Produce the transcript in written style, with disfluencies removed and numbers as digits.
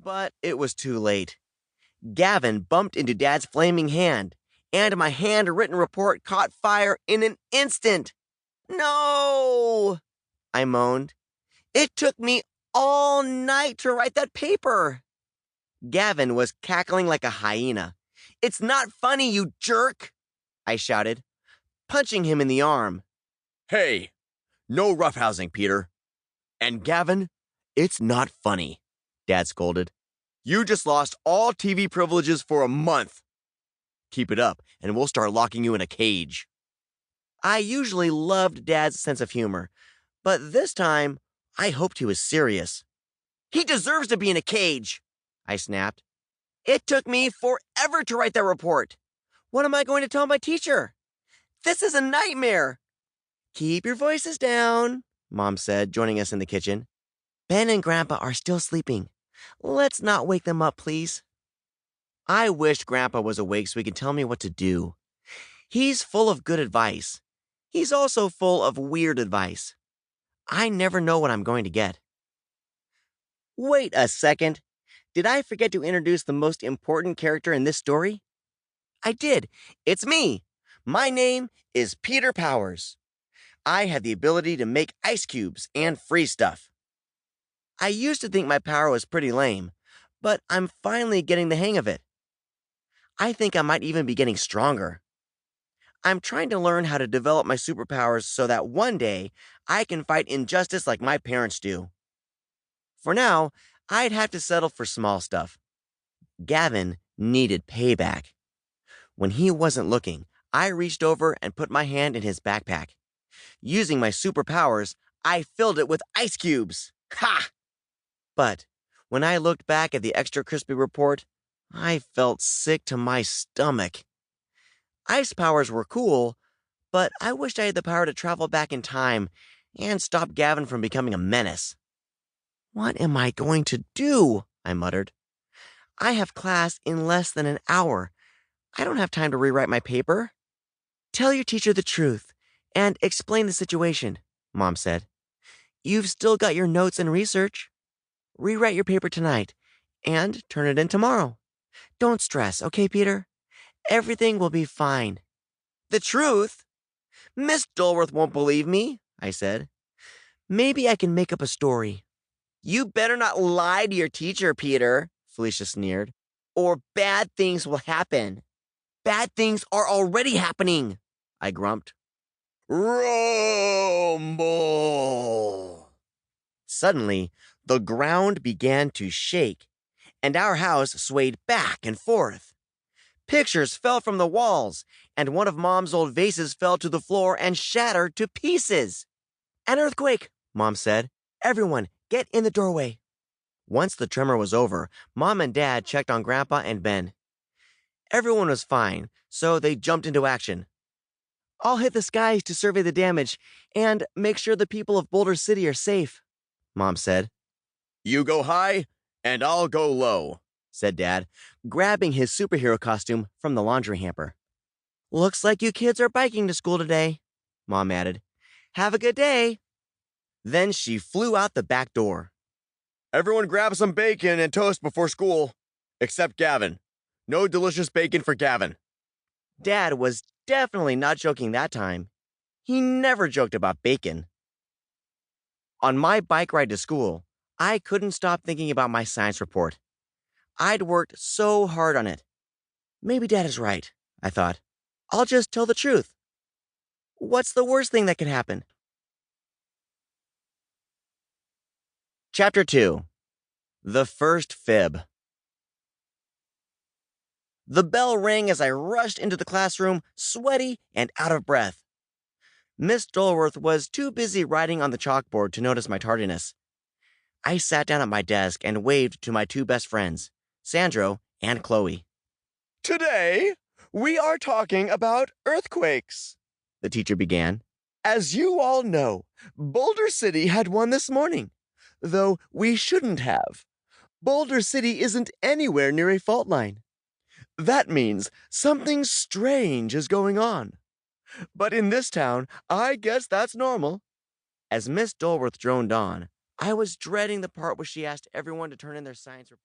But it was too late. Gavin bumped into Dad's flaming hand, and my handwritten report caught fire in an instant. No! I moaned. It took me all night to write that paper. Gavin was cackling like a hyena. It's not funny, you jerk! I shouted, punching him in the arm. Hey, no roughhousing, Peter. And Gavin, it's not funny, Dad scolded. You just lost all TV privileges for a month. Keep it up, and we'll start locking you in a cage. I usually loved Dad's sense of humor, but this time, I hoped he was serious. He deserves to be in a cage, I snapped. It took me forever to write that report. What am I going to tell my teacher? This is a nightmare. Keep your voices down, Mom said, joining us in the kitchen. Ben and Grandpa are still sleeping. Let's not wake them up, please. I wished Grandpa was awake so he could tell me what to do. He's full of good advice. He's also full of weird advice. I never know what I'm going to get. Wait a second. Did I forget to introduce the most important character in this story? I did. It's me. My name is Peter Powers. I have the ability to make ice cubes and freeze stuff. I used to think my power was pretty lame, but I'm finally getting the hang of it. I think I might even be getting stronger. I'm trying to learn how to develop my superpowers so that one day I can fight injustice like my parents do. For now, I'd have to settle for small stuff. Gavin needed payback. When he wasn't looking, I reached over and put my hand in his backpack. Using my superpowers, I filled it with ice cubes. Ha! But when I looked back at the extra crispy report, I felt sick to my stomach. Ice powers were cool, but I wished I had the power to travel back in time and stop Gavin from becoming a menace. What am I going to do? I muttered. I have class in less than an hour. I don't have time to rewrite my paper. Tell your teacher the truth and explain the situation, Mom said. You've still got your notes and research. Rewrite your paper tonight and turn it in tomorrow. Don't stress, okay, Peter? Everything will be fine. The truth? Miss Dulworth won't believe me, I said. Maybe I can make up a story. You better not lie to your teacher, Peter, Felicia sneered, or bad things will happen. Bad things are already happening, I grumped. Rumble! Suddenly, the ground began to shake, and our house swayed back and forth. Pictures fell from the walls, and one of Mom's old vases fell to the floor and shattered to pieces. An earthquake, Mom said. Everyone, get in the doorway. Once the tremor was over, Mom and Dad checked on Grandpa and Ben. Everyone was fine, so they jumped into action. I'll hit the skies to survey the damage and make sure the people of Boulder City are safe, Mom said. You go high, and I'll go low, said Dad, grabbing his superhero costume from the laundry hamper. Looks like you kids are biking to school today, Mom added. Have a good day. Then she flew out the back door. Everyone grab some bacon and toast before school, except Gavin. No delicious bacon for Gavin. Dad was definitely not joking that time. He never joked about bacon. On my bike ride to school, I couldn't stop thinking about my science report. I'd worked so hard on it. Maybe Dad is right, I thought. I'll just tell the truth. What's the worst thing that could happen? Chapter 2. The First Fib. The bell rang as I rushed into the classroom, sweaty and out of breath. Miss Dulworth was too busy writing on the chalkboard to notice my tardiness. I sat down at my desk and waved to my two best friends, Sandro and Chloe. Today, we are talking about earthquakes, the teacher began. As you all know, Boulder City had one this morning, though we shouldn't have. Boulder City isn't anywhere near a fault line. That means something strange is going on. But in this town, I guess that's normal. As Miss Dulworth droned on, I was dreading the part where she asked everyone to turn in their science report.